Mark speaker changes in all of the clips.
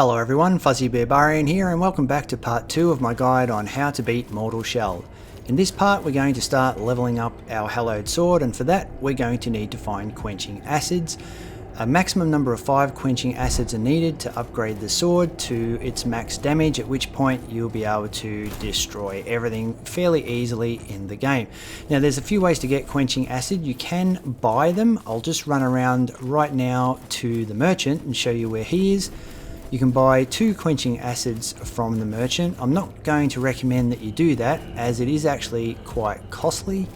Speaker 1: Hello everyone, Fuzzy Bear Barbarian here and welcome back to part 2 of my guide on how to beat Mortal Shell. In this part we're going to start leveling up our hallowed sword, and for that we're going to need to find Quenching Acids. A maximum number of 5 Quenching Acids are needed to upgrade the sword to its max damage, at which point you'll be able to destroy everything fairly easily in the game. Now there's a few ways to get Quenching Acid. You can buy them. I'll just run around right now to the merchant and show you where he is. You can buy 2 Quenching Acids from the merchant. I'm not going to recommend that you do that, as it is actually quite costly.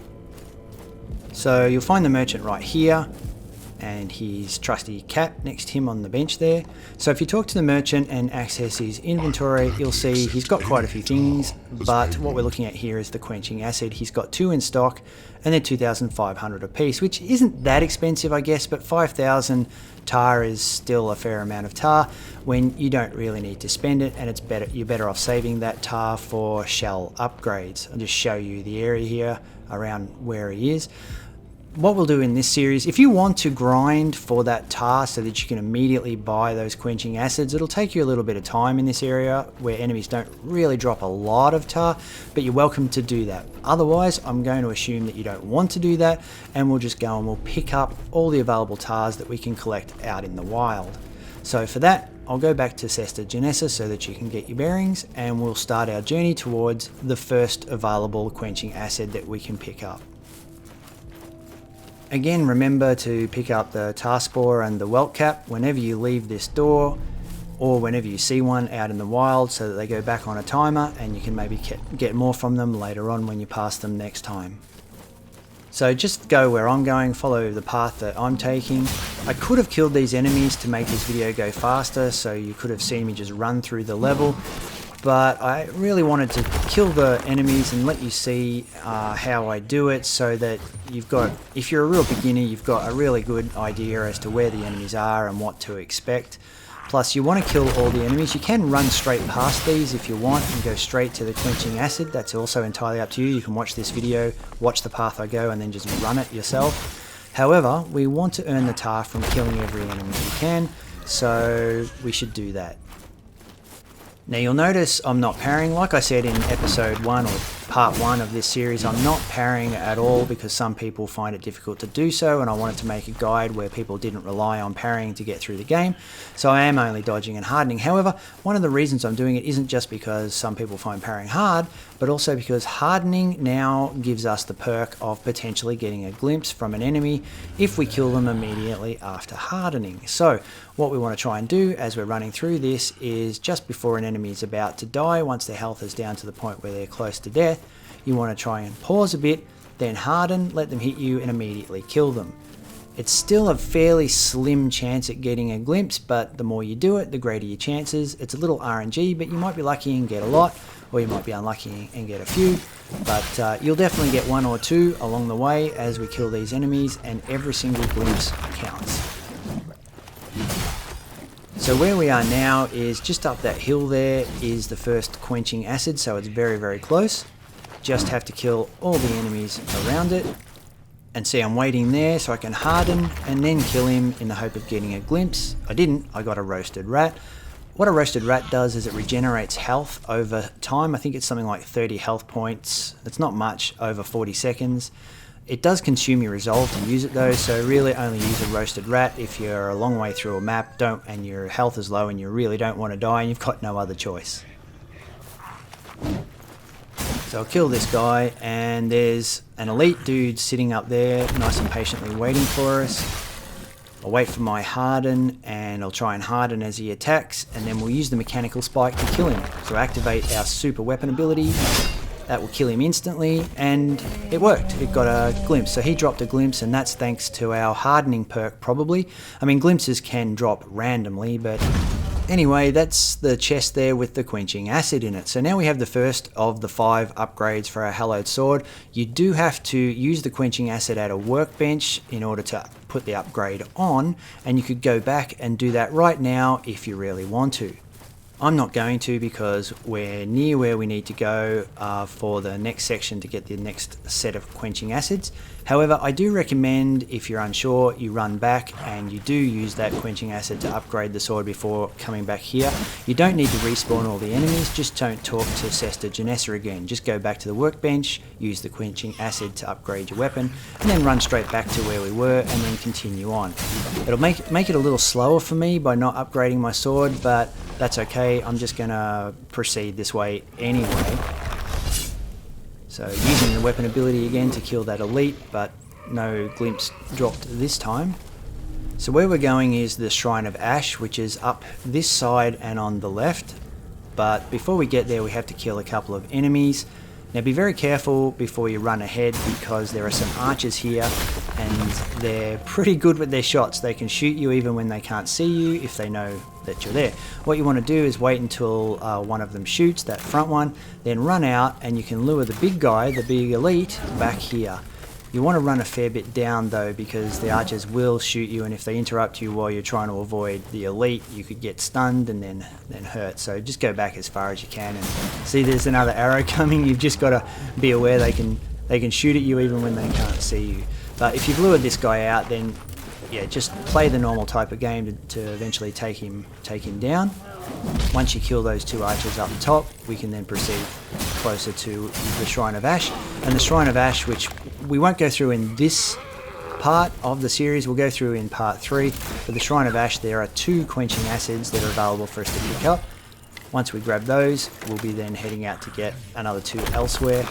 Speaker 1: So you'll find the merchant right here, and his trusty cat next to him on the bench there. So if you talk to the merchant and access his inventory, you'll see he's got quite a few things, but what we're looking at here is the Quenching Acid. He's got 2 in stock, and they're 2,500 a piece, which isn't that expensive, I guess, but 5,000 tar is still a fair amount of tar when you don't really need to spend it, and you're better off saving that tar for shell upgrades. I'll just show you the area here around where he is. What we'll do in this series, if you want to grind for that tar so that you can immediately buy those Quenching Acids, it'll take you a little bit of time in this area where enemies don't really drop a lot of tar, but you're welcome to do that. Otherwise, I'm going to assume that you don't want to do that, and we'll just go and we'll pick up all the available tars that we can collect out in the wild. So for that, I'll go back to Cesta Genessa so that you can get your bearings, and we'll start our journey towards the first available Quenching Acid that we can pick up. Again, remember to pick up the tar spore and the welt cap whenever you leave this door, or whenever you see one out in the wild, so that they go back on a timer and you can maybe get more from them later on when you pass them next time. So just go where I'm going, follow the path that I'm taking. I could have killed these enemies to make this video go faster, so you could have seen me just run through the level. But I really wanted to kill the enemies and let you see how I do it, so that if you're a real beginner, you've got a really good idea as to where the enemies are and what to expect. Plus, you want to kill all the enemies. You can run straight past these if you want and go straight to the Quenching Acid. That's also entirely up to you. You can watch this video, watch the path I go, and then just run it yourself. However, we want to earn the tar from killing every enemy we can, so we should do that. Now you'll notice I'm not parrying. Like I said in episode 1 or part 1 of this series, I'm not parrying at all because some people find it difficult to do so, and I wanted to make a guide where people didn't rely on parrying to get through the game. So I am only dodging and hardening. However, one of the reasons I'm doing it isn't just because some people find parrying hard, but also because hardening now gives us the perk of potentially getting a glimpse from an enemy if we kill them immediately after hardening. So what we want to try and do as we're running through this is, just before an enemy is about to die, once their health is down to the point where they're close to death, you want to try and pause a bit, then harden, let them hit you, and immediately kill them. It's still a fairly slim chance at getting a glimpse, but the more you do it, the greater your chances. It's a little RNG, but you might be lucky and get a lot, or you might be unlucky and get a few, but you'll definitely get 1 or 2 along the way as we kill these enemies, and every single glimpse counts. So where we are now is just up that hill. There is the first Quenching Acid, so it's very, very close. Just have to kill all the enemies around it. And see, I'm waiting there so I can harden and then kill him in the hope of getting a glimpse. I didn't, I got a roasted rat. What a roasted rat does is it regenerates health over time. I think it's something like 30 health points. It's not much over 40 seconds. It does consume your resolve to use it though, so really only use a roasted rat if you're a long way through a map and your health is low and you really don't want to die and you've got no other choice. So I'll kill this guy, and there's an elite dude sitting up there nice and patiently waiting for us. I'll wait for my harden, and I'll try and harden as he attacks, and then we'll use the mechanical spike to kill him. So activate our super weapon ability. That will kill him instantly, and it worked. It got a glimpse. So he dropped a glimpse, and that's thanks to our hardening perk probably. I mean, glimpses can drop randomly, but anyway, that's the chest there with the Quenching Acid in it. So now we have the first of the 5 upgrades for our hallowed sword. You do have to use the Quenching Acid at a workbench in order to put the upgrade on, and you could go back and do that right now if you really want to. I'm not going to because we're near where we need to go for the next section to get the next set of quenching acids. However, I do recommend, if you're unsure, you run back and you do use that quenching acid to upgrade the sword before coming back here. You don't need to respawn all the enemies, just don't talk to Sesta Janessa again. Just go back to the workbench, use the quenching acid to upgrade your weapon, and then run straight back to where we were and then continue on. It'll make it a little slower for me by not upgrading my sword, but that's okay. I'm just going to proceed this way anyway. So using the weapon ability again to kill that elite, but no glimpse dropped this time. So where we're going is the Shrine of Ash, which is up this side and on the left. But before we get there, we have to kill a couple of enemies. Now be very careful before you run ahead, because there are some archers here and they're pretty good with their shots. They can shoot you even when they can't see you if they know that you're there. What you want to do is wait until one of them shoots, that front one, then run out and you can lure the big guy, the big elite, back here. You want to run a fair bit down though, because the archers will shoot you, and if they interrupt you while you're trying to avoid the elite, you could get stunned and then hurt. So just go back as far as you can. And see, there's another arrow coming. You've just got to be aware they can shoot at you even when they can't see you. But if you've lured this guy out, then yeah, just play the normal type of game to eventually take him down. Once you kill those two archers up top, we can then proceed closer to the Shrine of Ash. And the Shrine of Ash, which we won't go through in this part of the series, we'll go through in part 3. For the Shrine of Ash, there are 2 quenching acids that are available for us to pick up. Once we grab those, we'll be then heading out to get another 2 elsewhere.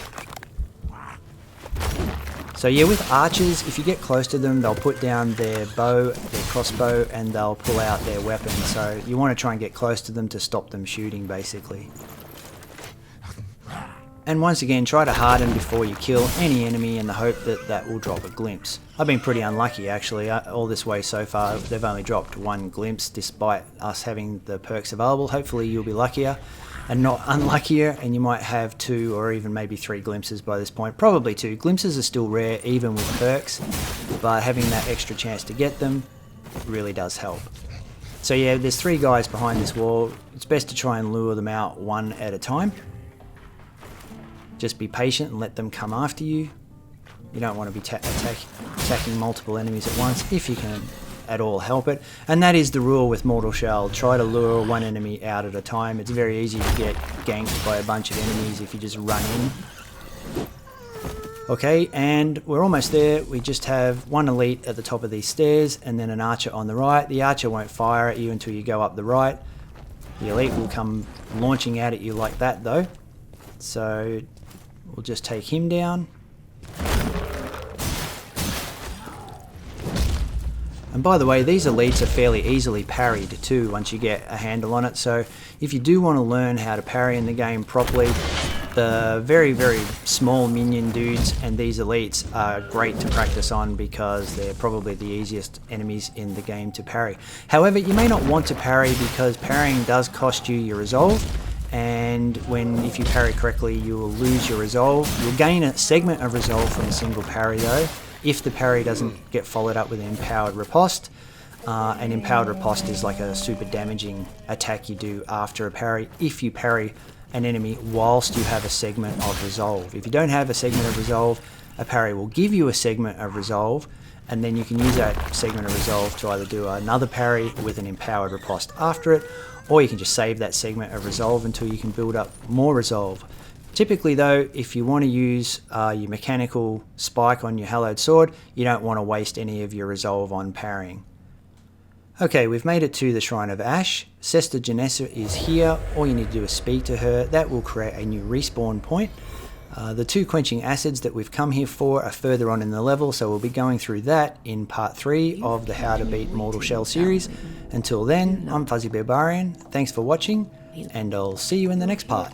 Speaker 1: So yeah, with archers, if you get close to them, they'll put down their bow, their crossbow, and they'll pull out their weapon. So you want to try and get close to them to stop them shooting, basically. And once again, try to harden before you kill any enemy in the hope that that will drop a glimpse. I've been pretty unlucky actually, all this way so far they've only dropped 1 glimpse despite us having the perks available. Hopefully you'll be luckier and not unluckier, and you might have 2 or even maybe 3 glimpses by this point. Probably 2. Glimpses are still rare even with perks, but having that extra chance to get them really does help. So yeah, there's 3 guys behind this wall. It's best to try and lure them out one at a time. Just be patient and let them come after you. You don't want to be attacking multiple enemies at once if you can at all help it. And that is the rule with Mortal Shell. Try to lure one enemy out at a time. It's very easy to get ganked by a bunch of enemies if you just run in. Okay, and we're almost there. We just have 1 elite at the top of these stairs and then an archer on the right. The archer won't fire at you until you go up the right. The elite will come launching out at you like that though. So we'll just take him down. And by the way, these elites are fairly easily parried too once you get a handle on it. So if you do want to learn how to parry in the game properly, the very, very small minion dudes and these elites are great to practice on because they're probably the easiest enemies in the game to parry. However, you may not want to parry because parrying does cost you your resolve. And if you parry correctly, you will lose your resolve. You'll gain a segment of resolve from a single parry though, if the parry doesn't get followed up with an empowered riposte. An empowered riposte is like a super damaging attack you do after a parry if you parry an enemy whilst you have a segment of resolve. If you don't have a segment of resolve, a parry will give you a segment of resolve, and then you can use that segment of resolve to either do another parry with an empowered riposte after it, or you can just save that segment of resolve until you can build up more resolve. Typically though, if you want to use your mechanical spike on your hallowed sword, you don't want to waste any of your resolve on parrying. Okay, we've made it to the Shrine of Ash. Sesta Janessa is here. All you need to do is speak to her. That will create a new respawn point. The 2 quenching acids that we've come here for are further on in the level, so we'll be going through that in part 3 of the How to Beat Mortal Shell series. Until then, I'm Fuzzy Barbarian. Thanks for watching, and I'll see you in the next part.